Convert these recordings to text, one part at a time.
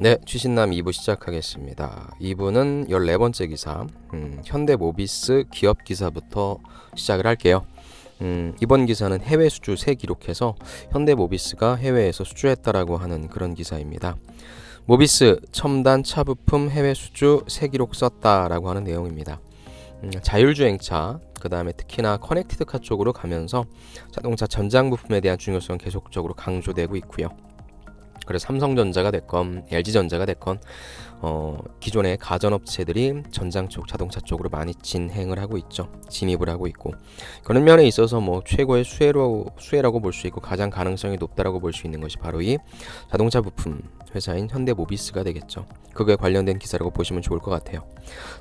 네, 추신남 2부 시작하겠습니다. 2부는 14번째 기사, 현대모비스 기업 기사부터 시작을 할게요. 이번 기사는 해외 수주 새 기록해서 현대모비스가 해외에서 수주했다라고 하는 그런 기사입니다. 모비스 첨단 차 부품 해외 수주 새 기록 썼다라고 하는 내용입니다. 자율주행차, 그 다음에 특히나 커넥티드카 쪽으로 가면서 자동차 전장 부품에 대한 중요성은 계속적으로 강조되고 있고요. 그래서 삼성전자가 됐건 LG전자가 됐건 기존의 가전업체들이 전장 쪽 자동차 쪽으로 많이 진행을 하고 있죠. 진입을 하고 있고, 그런 면에 있어서 뭐 최고의 수혜라고 볼 수 있고 가장 가능성이 높다라고 볼 수 있는 것이 바로 이 자동차 부품 회사인 현대모비스가 되겠죠. 그거에 관련된 기사라고 보시면 좋을 것 같아요.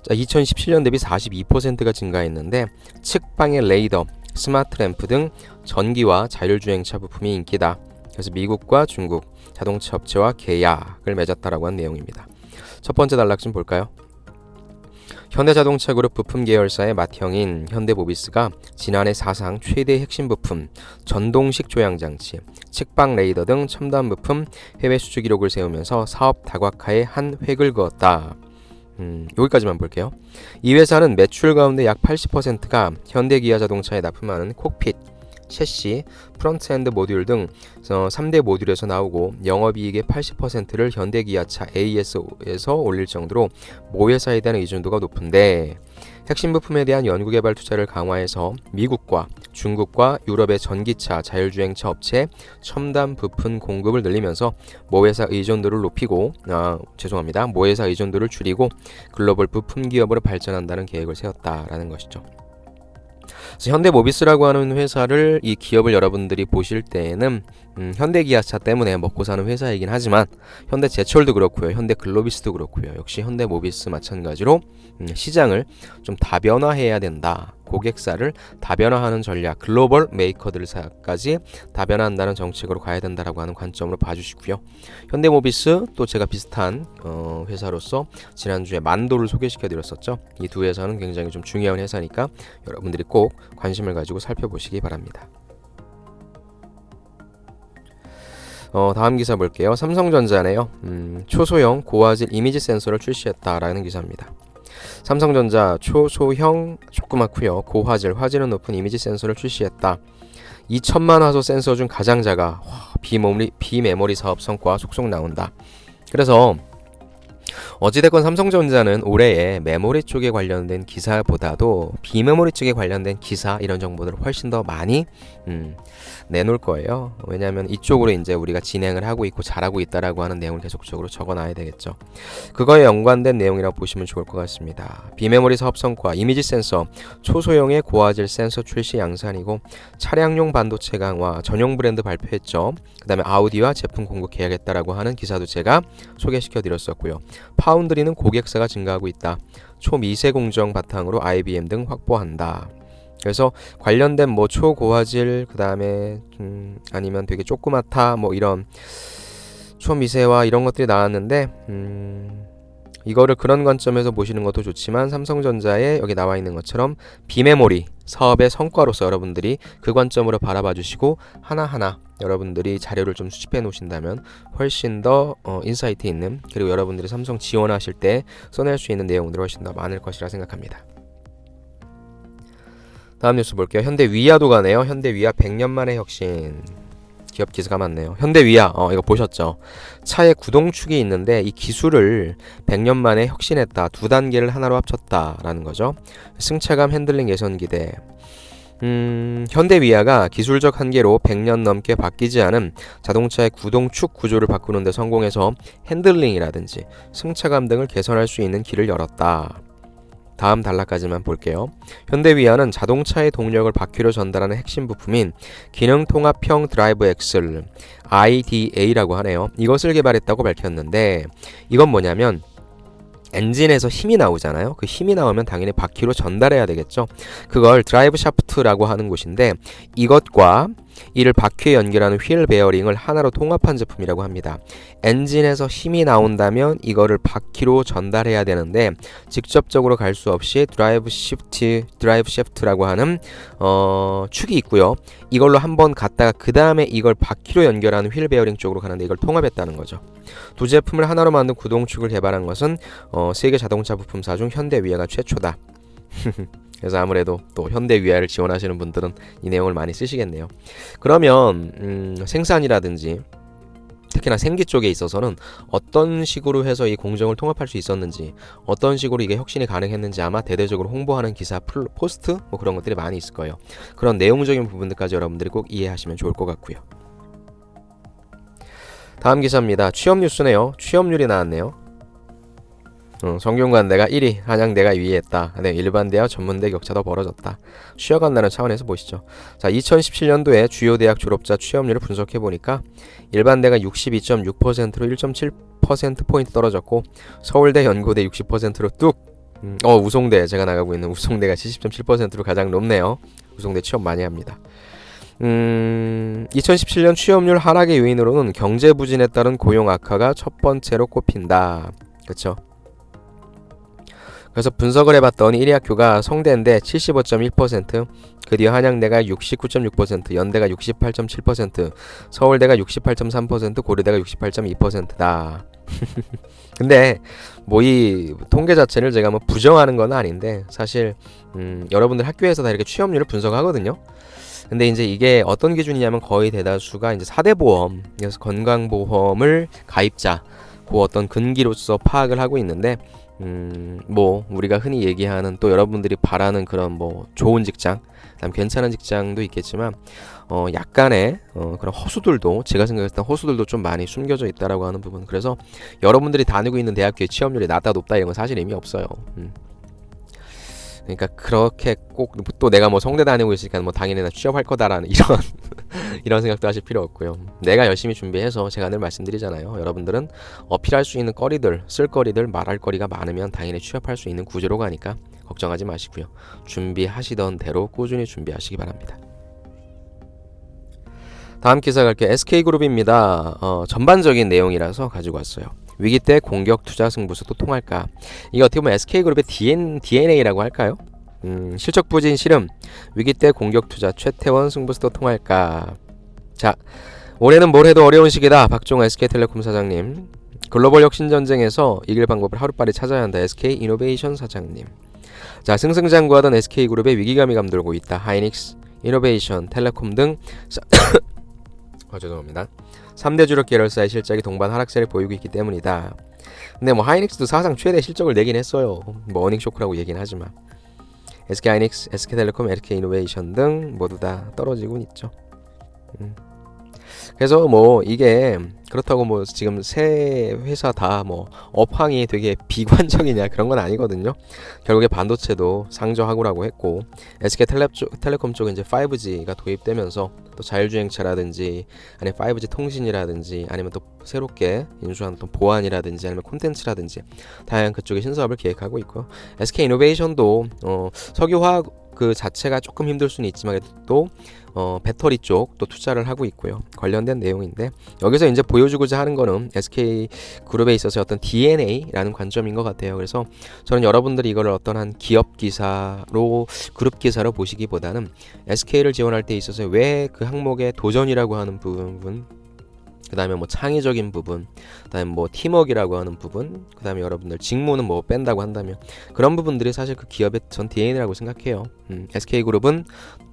자, 2017년 대비 42%가 증가했는데 측방의 레이더, 스마트 램프 등 전기와 자율주행차 부품이 인기다. 그래서 미국과 중국 자동차 업체와 계약을 맺었다라고 한 내용입니다. 첫 번째 단락 좀 볼까요? 현대자동차그룹 부품 계열사의 맏형인 현대모비스가 지난해 사상 최대 핵심 부품, 전동식 조향장치, 측방 레이더 등 첨단 부품 해외 수주 기록을 세우면서 사업 다각화에 한 획을 그었다. 여기까지만 볼게요. 이 회사는 매출 가운데 약 80%가 현대기아 자동차에 납품하는 콕핏, 셰시, 프론트엔드 모듈 등 3대 모듈에서 나오고, 영업이익의 80%를 현대기아차 AS에서 올릴 정도로 모회사에 대한 의존도가 높은데, 핵심 부품에 대한 연구개발 투자를 강화해서 미국과 중국과 유럽의 전기차, 자율주행차 업체 첨단 부품 공급을 늘리면서 모회사 의존도를 모회사 의존도를 줄이고 글로벌 부품 기업으로 발전한다는 계획을 세웠다라는 것이죠. 현대모비스라고 하는 회사를, 이 기업을 여러분들이 보실 때에는 현대기아차 때문에 먹고 사는 회사이긴 하지만 현대제철도 그렇고요, 현대글로비스도 그렇고요, 역시 현대모비스 마찬가지로 시장을 좀 다변화해야 된다, 고객사를 다변화하는 전략, 글로벌 메이커들까지 다변화한다는 정책으로 가야 된다라고 하는 관점으로 봐주시고요. 현대모비스 또 제가 비슷한 회사로서 지난주에 만도를 소개시켜 드렸었죠. 이 두 회사는 굉장히 좀 중요한 회사니까 여러분들이 꼭 관심을 가지고 살펴보시기 바랍니다. 다음 기사 볼게요. 삼성전자네요. 초소형 고화질 이미지 센서를 출시했다라는 기사입니다. 삼성전자 초소형, 조그맣고요, 화질은 높은 이미지 센서를 출시했다. 2천만 화소 센서 중 가장 작아. 비메모리 사업 성과 속속 나온다. 그래서 어찌됐건 삼성전자는 올해에 메모리 쪽에 관련된 기사보다도 비메모리 쪽에 관련된 기사, 이런 정보들을 훨씬 더 많이 내놓을 거예요. 왜냐하면 이쪽으로 이제 우리가 진행을 하고 있고 잘하고 있다라고 하는 내용을 계속적으로 적어놔야 되겠죠. 그거에 연관된 내용이라고 보시면 좋을 것 같습니다. 비메모리 사업 성과, 이미지 센서, 초소형의 고화질 센서 출시 양산이고, 차량용 반도체 강화, 전용 브랜드 발표했죠. 그 다음에 아우디와 제품 공급 계약했다라고 하는 기사도 제가 소개시켜 드렸었고요. 파운드리는 고객사가 증가하고 있다. 초미세 공정 바탕으로 IBM 등 확보한다. 그래서 관련된 뭐 초고화질, 그 다음에 아니면 되게 조그맣다, 뭐 이런 초미세와 이런 것들이 나왔는데, 이거를 그런 관점에서 보시는 것도 좋지만, 삼성전자에 여기 나와 있는 것처럼 비메모리 사업의 성과로서 여러분들이 그 관점으로 바라봐 주시고 하나하나 여러분들이 자료를 좀 수집해 놓으신다면 훨씬 더 인사이트 있는, 그리고 여러분들이 삼성 지원하실 때 써낼 수 있는 내용들이 훨씬 더 많을 것이라 생각합니다. 다음 뉴스 볼게요. 현대위아도 가네요. 현대위아 100년 만의 혁신. 기업 기사가 많네요. 현대위아, 이거 보셨죠? 차에 구동축이 있는데 이 기술을 100년 만에 혁신했다. 두 단계를 하나로 합쳤다라는 거죠. 승차감, 핸들링 개선 기대. 현대위아가 기술적 한계로 100년 넘게 바뀌지 않은 자동차의 구동축 구조를 바꾸는 데 성공해서 핸들링이라든지 승차감 등을 개선할 수 있는 길을 열었다. 다음 단락까지만 볼게요. 현대위아는 자동차의 동력을 바퀴로 전달하는 핵심 부품인 기능통합형 드라이브 엑셀 IDA라고 하네요. 이것을 개발했다고 밝혔는데, 이건 뭐냐면 엔진에서 힘이 나오잖아요. 그 힘이 나오면 당연히 바퀴로 전달해야 되겠죠. 그걸 드라이브 샤프트라고 하는 곳인데, 이것과 이를 바퀴에 연결하는 휠 베어링을 하나로 통합한 제품이라고 합니다. 엔진에서 힘이 나온다면 이거를 바퀴로 전달해야 되는데 직접적으로 갈 수 없이 드라이브 샤프트라고 하는 축이 있고요. 이걸로 한번 갔다가 그 다음에 이걸 바퀴로 연결하는 휠 베어링 쪽으로 가는데 이걸 통합했다는 거죠. 두 제품을 하나로 만든 구동축을 개발한 것은 세계 자동차 부품사 중 현대위아가 최초다. 그래서 아무래도 또 현대위아를 지원하시는 분들은 이 내용을 많이 쓰시겠네요. 그러면 생산이라든지 특히나 생기 쪽에 있어서는 어떤 식으로 해서 이 공정을 통합할 수 있었는지, 어떤 식으로 이게 혁신이 가능했는지 아마 대대적으로 홍보하는 기사, 포스트 뭐 그런 것들이 많이 있을 거예요. 그런 내용적인 부분들까지 여러분들이 꼭 이해하시면 좋을 것 같고요. 다음 기사입니다. 취업 뉴스네요. 취업률이 나왔네요. 정규관대가 1위, 한양대가 2위 했다. 네, 일반대와 전문대 격차도 벌어졌다. 쉬어간다는 차원에서 보시죠. 자, 2017년도에 주요 대학 졸업자 취업률을 분석해보니까 일반대가 62.6%로 1.7%포인트 떨어졌고 서울대, 연고대 60%로 뚝! 우송대, 제가 나가고 있는 우송대가 70.7%로 가장 높네요. 우송대 취업 많이 합니다. 2017년 취업률 하락의 요인으로는 경제 부진에 따른 고용 악화가 첫 번째로 꼽힌다. 그쵸? 그래서 분석을 해봤더니 1위 학교가 성대인데 75.1%, 그 뒤에 한양대가 69.6%, 연대가 68.7%, 서울대가 68.3%, 고려대가 68.2%다. 근데 뭐 이 통계 자체를 제가 뭐 부정하는 건 아닌데 사실 여러분들 학교에서 다 이렇게 취업률을 분석하거든요. 근데 이제 이게 어떤 기준이냐면 거의 대다수가 이제 4대 보험, 그래서 건강보험을 가입자, 그 어떤 근기로서 파악을 하고 있는데 뭐 우리가 흔히 얘기하는 또 여러분들이 바라는 그런 뭐 좋은 직장, 그다음 괜찮은 직장도 있겠지만 약간의 그런 허수들도, 제가 생각했을 때 허수들도 좀 많이 숨겨져 있다라고 하는 부분. 그래서 여러분들이 다니고 있는 대학교의 취업률이 낮다 높다 이런 건 사실 의미 없어요. 그러니까 그렇게 꼭 또 내가 뭐 성대 다니고 있으니까 뭐 당연히 나 취업할 거다라는 이런 생각도 하실 필요 없고요. 내가 열심히 준비해서 제가 늘 말씀드리잖아요. 여러분들은 어필할 수 있는 거리들, 쓸거리들, 말할 거리가 많으면 당연히 취업할 수 있는 구조로 가니까 걱정하지 마시고요. 준비하시던 대로 꾸준히 준비하시기 바랍니다. 다음 기사 갈게요. SK그룹입니다. 전반적인 내용이라서 가지고 왔어요. 위기 때 공격 투자 승부수도 통할까? 이게 어떻게 보면 SK그룹의 DNA라고 할까요? 실적 부진 실험, 위기 때 공격 투자 최태원 승부수도 통할까? 자, 올해는 뭘 해도 어려운 시기다. 박종호 SK텔레콤 사장님. 글로벌 혁신 전쟁에서 이길 방법을 하루빨리 찾아야 한다. SK이노베이션 사장님. 자, 승승장구하던 SK그룹의 위기감이 감돌고 있다. 하이닉스, 이노베이션, 텔레콤 등 죄송합니다. 3대 주력 계열사의 실적이 동반 하락세를 보이고 있기 때문이다. 근데 뭐 하이닉스도 사상 최대 실적을 내긴 했어요. 뭐 어닝 쇼크라고 얘기는 하지만 SK하이닉스, SK텔레콤, SK이노베이션 등 모두 다 떨어지고 있죠. 그래서 뭐 이게 그렇다고 뭐 지금 세 회사 다 뭐 업황이 되게 비관적이냐 그런 건 아니거든요. 결국에 반도체도 상저하고라고 했고 SK텔레콤 쪽은 이제 5G가 도입되면서 또 자율주행차라든지 아니면 5G 통신이라든지 아니면 또 새롭게 인수한 또 보안이라든지 아니면 콘텐츠라든지 다양한 그쪽의 신사업을 계획하고 있고요. SK이노베이션도 석유화학 그 자체가 조금 힘들 수는 있지만 또 배터리 쪽 또 투자를 하고 있고요. 관련된 내용인데 여기서 이제 보여주고자 하는 거는 SK그룹에 있어서 어떤 DNA라는 관점인 것 같아요. 그래서 저는 여러분들이 이걸 어떤 한 기업 기사로 그룹 기사로 보시기보다는 SK를 지원할 때 있어서 왜 그 항목의 도전이라고 하는 부분, 그 다음에 뭐 창의적인 부분, 그 다음에 뭐 팀워크라고 하는 부분, 그 다음에 여러분들 직무는 뭐 뺀다고 한다면 그런 부분들이 사실 그 기업의 전 DNA라고 생각해요. SK그룹은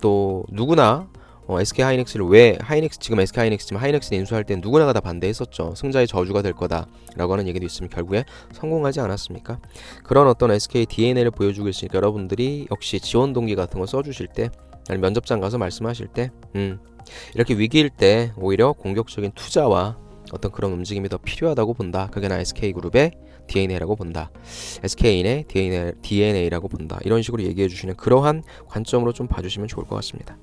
또 누구나 SK하이닉스를 왜 지금 SK하이닉스지만 하이닉스를 인수할 때 누구나가 다 반대했었죠. 승자의 저주가 될 거다라고 하는 얘기도 있으면 결국에 성공하지 않았습니까? 그런 어떤 SK DNA를 보여주고 있으니까 여러분들이 역시 지원 동기 같은 거 써주실 때 아니면 면접장 가서 말씀하실 때 이렇게 위기일 때 오히려 공격적인 투자와 어떤 그런 움직임이 더 필요하다고 본다. 그게 나 SK그룹의 DNA라고 본다. SK인의 DNA라고 본다. 이런 식으로 얘기해 주시는 그러한 관점으로 좀 봐주시면 좋을 것 같습니다.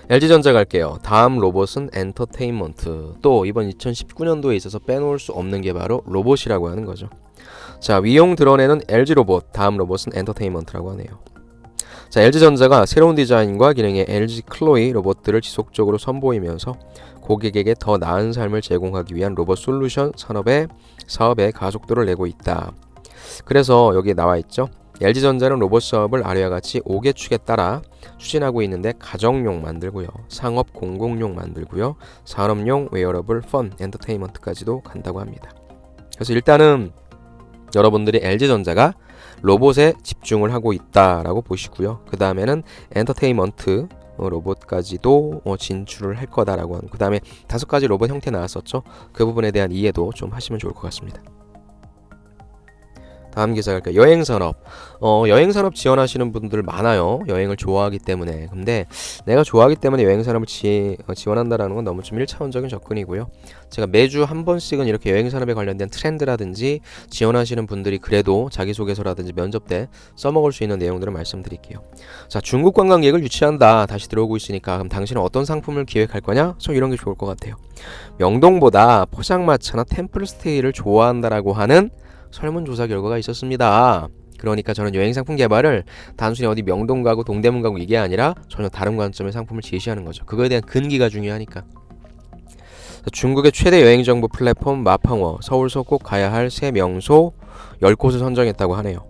LG전자 갈게요. 다음 로봇은 엔터테인먼트. 또 이번 2019년도에 있어서 빼놓을 수 없는 게 바로 로봇이라고 하는 거죠. 자, 위용 드러내는 LG로봇. 다음 로봇은 엔터테인먼트라고 하네요. 자, LG전자가 새로운 디자인과 기능의 LG 클로이 로봇들을 지속적으로 선보이면서 고객에게 더 나은 삶을 제공하기 위한 로봇 솔루션 사업에 가속도를 내고 있다. 그래서 여기에 나와 있죠. LG전자는 로봇 사업을 아래와 같이 5개 축에 따라 추진하고 있는데 가정용 만들고요. 상업 공공용 만들고요. 산업용 웨어러블 펀 엔터테인먼트까지도 간다고 합니다. 그래서 일단은 여러분들이 LG전자가 로봇에 집중을 하고 있다라고 보시고요. 그 다음에는 엔터테인먼트 로봇까지도 진출을 할 거다라고 하는, 그 다음에 5가지 로봇 형태 나왔었죠. 그 부분에 대한 이해도 좀 하시면 좋을 것 같습니다. 다음 기사 갈까요? 여행산업. 여행산업 지원하시는 분들 많아요. 여행을 좋아하기 때문에. 근데 내가 좋아하기 때문에 여행산업을 지원한다라는 건 너무 좀 1차원적인 접근이고요. 제가 매주 한 번씩은 이렇게 여행산업에 관련된 트렌드라든지 지원하시는 분들이 그래도 자기소개서라든지 면접 때 써먹을 수 있는 내용들을 말씀드릴게요. 자, 중국 관광객을 유치한다. 다시 들어오고 있으니까 그럼 당신은 어떤 상품을 기획할 거냐? 저 이런 게 좋을 것 같아요. 명동보다 포장마차나 템플스테이를 좋아한다라고 하는 설문조사 결과가 있었습니다. 그러니까 저는 여행상품 개발을 단순히 어디 명동 가고 동대문 가고 이게 아니라 전혀 다른 관점의 상품을 제시하는 거죠. 그거에 대한 근기가 중요하니까. 중국의 최대 여행정보 플랫폼 마펑워, 서울서 꼭 가야 할 새 명소 10곳을 선정했다고 하네요.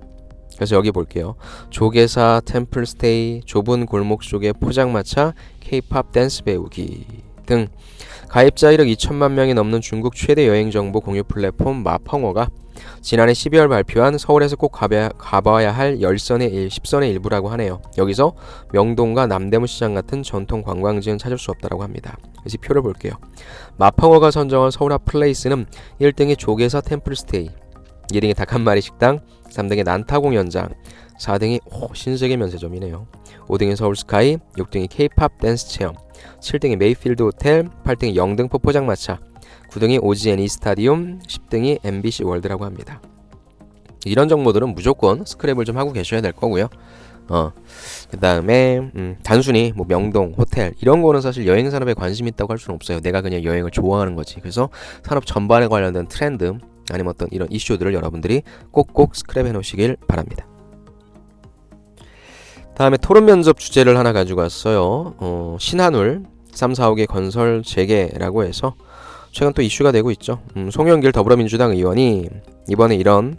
그래서 여기 볼게요. 조개사, 템플스테이, 좁은 골목 속의 포장마차, K-팝 댄스 배우기 등 가입자 1억 2천만 명이 넘는 중국 최대 여행정보 공유 플랫폼 마펑워가 지난해 12월 발표한 서울에서 꼭 가봐야 할 10선의 일부라고 하네요. 여기서 명동과 남대문 시장 같은 전통 관광지는 찾을 수 없다고 합니다. 그래서 표를 볼게요. 마펑워가 선정한 서울 핫 플레이스는 1등이 조개사 템플스테이, 2등이 닭 한 마리 식당, 3등이 난타 공연장, 4등이 신세계 면세점이네요. 5등이 서울스카이, 6등이 K-팝 댄스 체험, 7등이 메이필드 호텔, 8등이 영등포 포장마차, 9등이 OG&E 스타디움, 10등이 MBC 월드라고 합니다. 이런 정보들은 무조건 스크랩을 좀 하고 계셔야 될 거고요. 그 다음에 단순히 뭐 명동, 호텔 이런 거는 사실 여행 산업에 관심 있다고 할 수는 없어요. 내가 그냥 여행을 좋아하는 거지. 그래서 산업 전반에 관련된 트렌드 아니면 어떤 이런 이슈들을 여러분들이 꼭꼭 스크랩 해놓으시길 바랍니다. 다음에 토론 면접 주제를 하나 가지고 왔어요. 신한울 3, 4호기 건설 재개라고 해서 최근 또 이슈가 되고 있죠. 송영길 더불어민주당 의원이 이번에 이런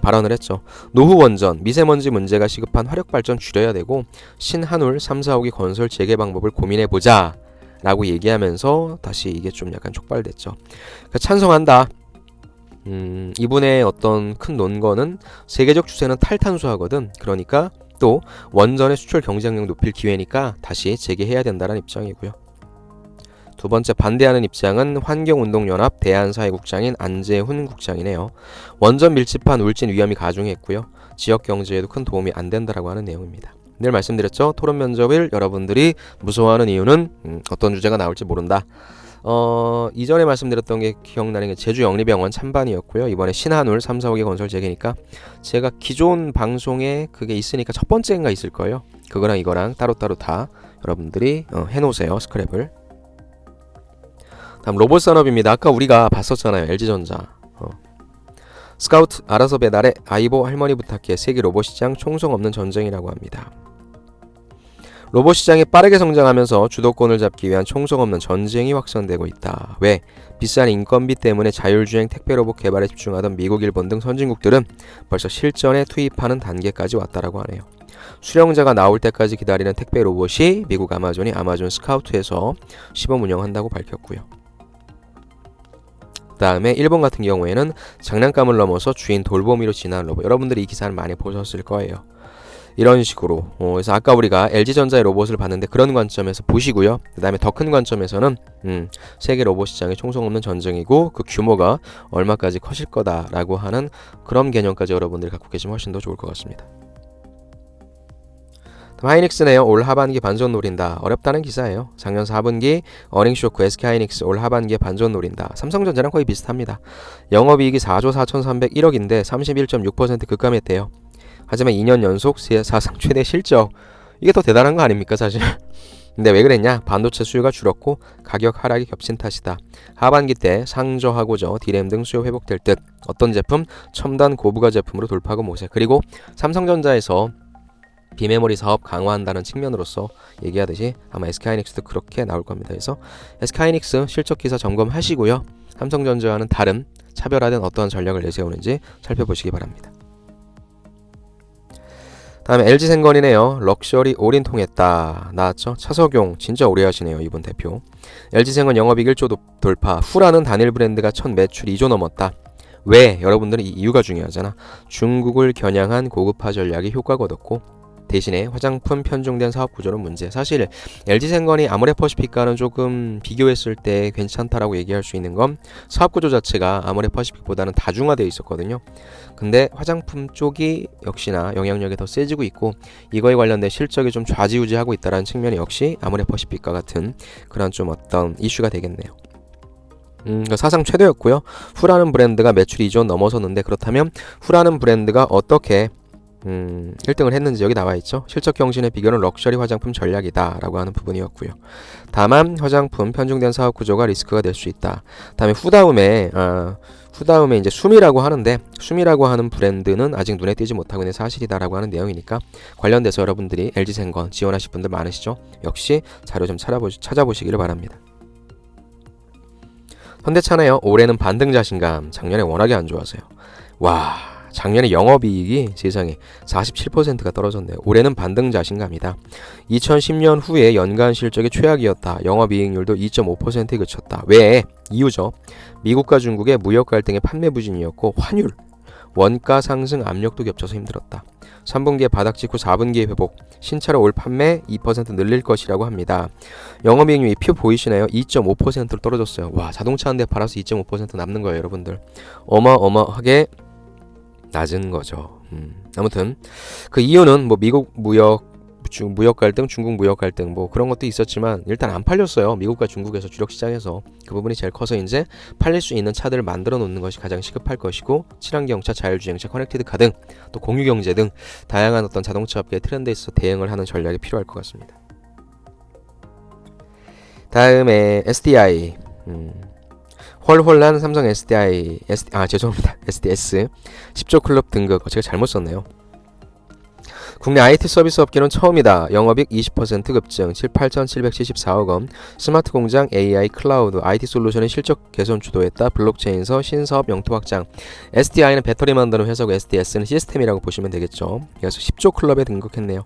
발언을 했죠. 노후 원전, 미세먼지 문제가 시급한 화력발전 줄여야 되고 신한울 3, 4호기 건설 재개 방법을 고민해보자 라고 얘기하면서 다시 이게 좀 약간 촉발됐죠. 그러니까 찬성한다. 이분의 어떤 큰 논거는 세계적 추세는 탈탄소화거든. 그러니까 또 원전의 수출 경쟁력 높일 기회니까 다시 재개해야 된다는 입장이고요. 두 번째 반대하는 입장은 환경운동연합 대한사회국장인 안재훈 국장이네요. 원전 밀집한 울진 위험이 가중했고요. 지역 경제에도 큰 도움이 안 된다라고 하는 내용입니다. 늘 말씀드렸죠. 토론 면접을 여러분들이 무서워하는 이유는 어떤 주제가 나올지 모른다. 이전에 말씀드렸던 게 기억나는 게 제주영리병원 찬반이었고요. 이번에 신한울 3, 4호기 건설 재개니까 제가 기존 방송에 그게 있으니까 첫 번째인가 있을 거예요. 그거랑 이거랑 따로따로 다 여러분들이 해놓으세요. 스크랩을. 다음 로봇 산업입니다. 아까 우리가 봤었잖아요. LG전자. 스카우트 알아서 배달해 아이보 할머니 부탁해 세계 로봇 시장 총성 없는 전쟁이라고 합니다. 로봇 시장이 빠르게 성장하면서 주도권을 잡기 위한 총성 없는 전쟁이 확산되고 있다. 왜? 비싼 인건비 때문에 자율주행 택배 로봇 개발에 집중하던 미국, 일본 등 선진국들은 벌써 실전에 투입하는 단계까지 왔다라고 하네요. 수령자가 나올 때까지 기다리는 택배 로봇이 미국 아마존이 아마존 스카우트에서 시범 운영한다고 밝혔고요. 그 다음에 일본 같은 경우에는 장난감을 넘어서 주인 돌보미로 진화한 로봇. 여러분들이 이 기사를 많이 보셨을 거예요. 이런 식으로. 그래서 아까 우리가 LG전자의 로봇을 봤는데 그런 관점에서 보시고요. 그 다음에 더 큰 관점에서는 세계 로봇 시장의 총성 없는 전쟁이고 그 규모가 얼마까지 커질 거다라고 하는 그런 개념까지 여러분들이 갖고 계시면 훨씬 더 좋을 것 같습니다. 하이닉스네요. 올 하반기 반전 노린다. 어렵다는 기사예요. 작년 4분기 어닝 쇼크 SK 하이닉스 올 하반기에 반전 노린다. 삼성전자랑 거의 비슷합니다. 영업이익이 4조 4,301억인데 31.6% 급감했대요. 하지만 2년 연속 사상 최대 실적. 이게 더 대단한 거 아닙니까 사실. 근데 왜 그랬냐? 반도체 수요가 줄었고 가격 하락이 겹친 탓이다. 하반기 때 상저하고저 디램 등 수요 회복될 듯. 어떤 제품? 첨단 고부가 제품으로 돌파하고 모색. 그리고 삼성전자에서 비메모리 사업 강화한다는 측면으로서 얘기하듯이 아마 SK하이닉스도 그렇게 나올 겁니다. 그래서 SK하이닉스 실적 기사 점검하시고요. 삼성전자와는 다른 차별화된 어떠한 전략을 내세우는지 살펴보시기 바랍니다. 다음에 LG생건이네요. 럭셔리 올인 통했다. 나왔죠? 차석용 진짜 오래 하시네요. 이분 대표. LG생건 영업이익 1조 돌파. 후라는 단일 브랜드가 첫 매출 2조 넘었다. 왜? 여러분들은 이 이유가 중요하잖아. 중국을 겨냥한 고급화 전략이 효과가 얻었고 대신에 화장품 편중된 사업 구조는 문제. 사실 LG생건이 아모레퍼시픽과는 조금 비교했을 때 괜찮다라고 얘기할 수 있는 건 사업 구조 자체가 아모레퍼시픽보다는 다중화되어 있었거든요. 근데 화장품 쪽이 역시나 영향력이 더 세지고 있고 이거에 관련된 실적이 좀 좌지우지하고 있다는 측면이 역시 아모레퍼시픽과 같은 그런 좀 어떤 이슈가 되겠네요. 사상 최대였고요. 후라는 브랜드가 매출이 2조 넘어섰는데 그렇다면 후라는 브랜드가 어떻게 1등을 했는지 여기 나와있죠. 실적 경신의 비결은 럭셔리 화장품 전략이다 라고 하는 부분이었고요. 다만 화장품 편중된 사업 구조가 리스크가 될 수 있다. 다음에 후다움에 이제 숨이라고 하는데 숨이라고 하는 브랜드는 아직 눈에 띄지 못하고 있는 사실이다 라고 하는 내용이니까 관련돼서 여러분들이 LG생건 지원하실 분들 많으시죠. 역시 자료 좀 찾아보시기를 바랍니다. 현대차네요. 올해는 반등 자신감. 작년에 워낙에 안 좋아서요. 와, 작년에 영업이익이 세상에 47%가 떨어졌네요. 올해는 반등 자신감이다. 2010년 후에 연간 실적이 최악이었다. 영업이익률도 2.5%에 그쳤다. 왜? 이유죠. 미국과 중국의 무역 갈등의 판매 부진이었고 환율, 원가 상승 압력도 겹쳐서 힘들었다. 3분기에 바닥 찍고 4분기에 회복, 신차로 올 판매 2% 늘릴 것이라고 합니다. 영업이익률이 표 보이시나요? 2.5%로 떨어졌어요. 와, 자동차 한 대 팔아서 2.5% 남는 거예요, 여러분들. 어마어마하게 낮은 거죠. 아무튼 그 이유는 뭐 미국 무역 갈등, 중국 무역 갈등 뭐 그런 것도 있었지만 일단 안 팔렸어요. 미국과 중국에서 주력 시장에서 그 부분이 제일 커서 이제 팔릴 수 있는 차들을 만들어 놓는 것이 가장 시급할 것이고 친환경차, 자율주행차, 커넥티드카 등 또 공유경제 등 다양한 어떤 자동차 업계의 트렌드에 있어서 대응을 하는 전략이 필요할 것 같습니다. 다음에 SDI 헐헐한 삼성 SDS 10조 클럽 등극. 제가 잘못 썼네요. 국내 IT 서비스 업계는 처음이다. 영업이익 20% 급증 8,774억 원. 스마트 공장, AI, 클라우드, IT 솔루션의 실적 개선 주도했다. 블록체인서 신사업 영토 확장. SDI는 배터리 만드는 회사고 SDS는 시스템이라고 보시면 되겠죠. 그래서 10조 클럽에 등극했네요.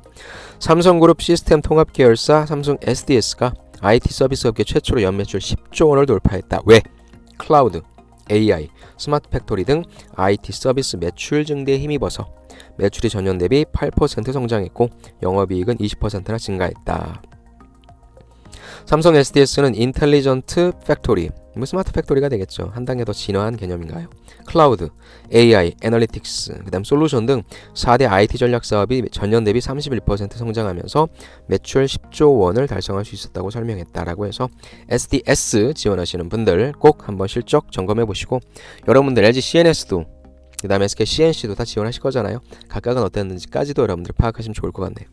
삼성그룹 시스템 통합 계열사 삼성 SDS가 IT 서비스 업계 최초로 연매출 10조 원을 돌파했다. 왜? 클라우드, AI, 스마트 팩토리 등 IT 서비스 매출 증대에 힘입어서 매출이 전년 대비 8% 성장했고 영업이익은 20%나 증가했다. 삼성 SDS는 인텔리전트 팩토리, 스마트 팩토리가 되겠죠. 한 단계 더 진화한 개념인가요? 클라우드, AI, 애널리틱스, 그다음 솔루션 등 4대 IT 전략 사업이 전년 대비 31% 성장하면서 매출 10조 원을 달성할 수 있었다고 설명했다라고 해서 SDS 지원하시는 분들 꼭 한번 실적 점검해 보시고 여러분들 LG CNS도 그 다음에 SK CNC도 다 지원하실 거잖아요. 각각은 어땠는지까지도 여러분들 파악하시면 좋을 것 같네요.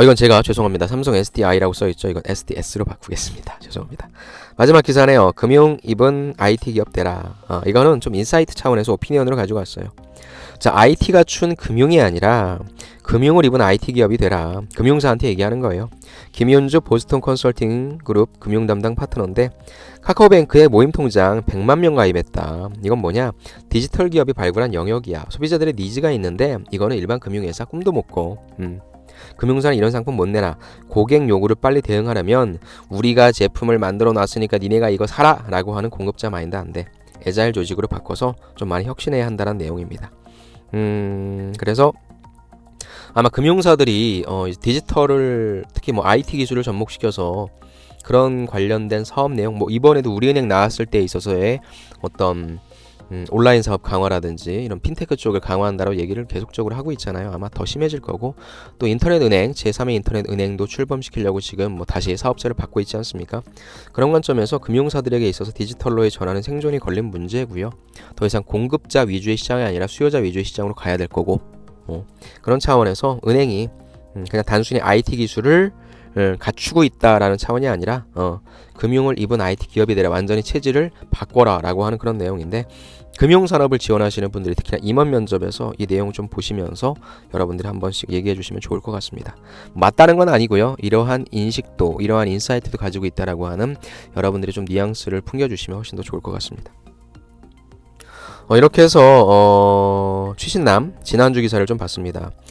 이건 제가 죄송합니다. 삼성 SDI라고 써있죠. 이건 SDS로 바꾸겠습니다. 죄송합니다. 마지막 기사네요. 금융 입은 IT 기업 되라. 이거는 좀 인사이트 차원에서 오피니언으로 가지고 왔어요. 자, IT가 춘 금융이 아니라 금융을 입은 IT 기업이 되라. 금융사한테 얘기하는 거예요. 김윤주 보스턴 컨설팅 그룹 금융 담당 파트너인데 카카오뱅크에 모임 통장 100만 명 가입했다. 이건 뭐냐? 디지털 기업이 발굴한 영역이야. 소비자들의 니즈가 있는데 이거는 일반 금융회사 꿈도 못 꿔. 금융사는 이런 상품 못 내나. 고객 요구를 빨리 대응하려면 우리가 제품을 만들어 놨으니까 니네가 이거 사라 라고 하는 공급자 마인드 안 돼. 애자일 조직으로 바꿔서 좀 많이 혁신해야 한다는 내용입니다. 그래서 아마 금융사들이 디지털을 특히 뭐 IT 기술을 접목시켜서 그런 관련된 사업 내용 뭐 이번에도 우리은행 나왔을 때 있어서의 어떤 온라인 사업 강화라든지 이런 핀테크 쪽을 강화한다라고 얘기를 계속적으로 하고 있잖아요. 아마 더 심해질 거고 또 인터넷 은행 제3의 인터넷 은행도 출범시키려고 지금 뭐 다시 사업자를 받고 있지 않습니까? 그런 관점에서 금융사들에게 있어서 디지털로의 전환은 생존이 걸린 문제고요. 더 이상 공급자 위주의 시장이 아니라 수요자 위주의 시장으로 가야 될 거고 그런 차원에서 은행이 그냥 단순히 IT 기술을 갖추고 있다라는 차원이 아니라 금융을 입은 IT 기업이 되라, 완전히 체질을 바꿔라라고 하는 그런 내용인데, 금융산업을 지원하시는 분들이 특히나 임원 면접에서 이 내용 좀 보시면서 여러분들이 한 번씩 얘기해 주시면 좋을 것 같습니다. 맞다는 건 아니고요. 이러한 인식도, 이러한 인사이트도 가지고 있다라고 하는 여러분들이 좀 뉘앙스를 풍겨주시면 훨씬 더 좋을 것 같습니다. 이렇게 해서 취신남 지난주 기사를 좀 봤습니다.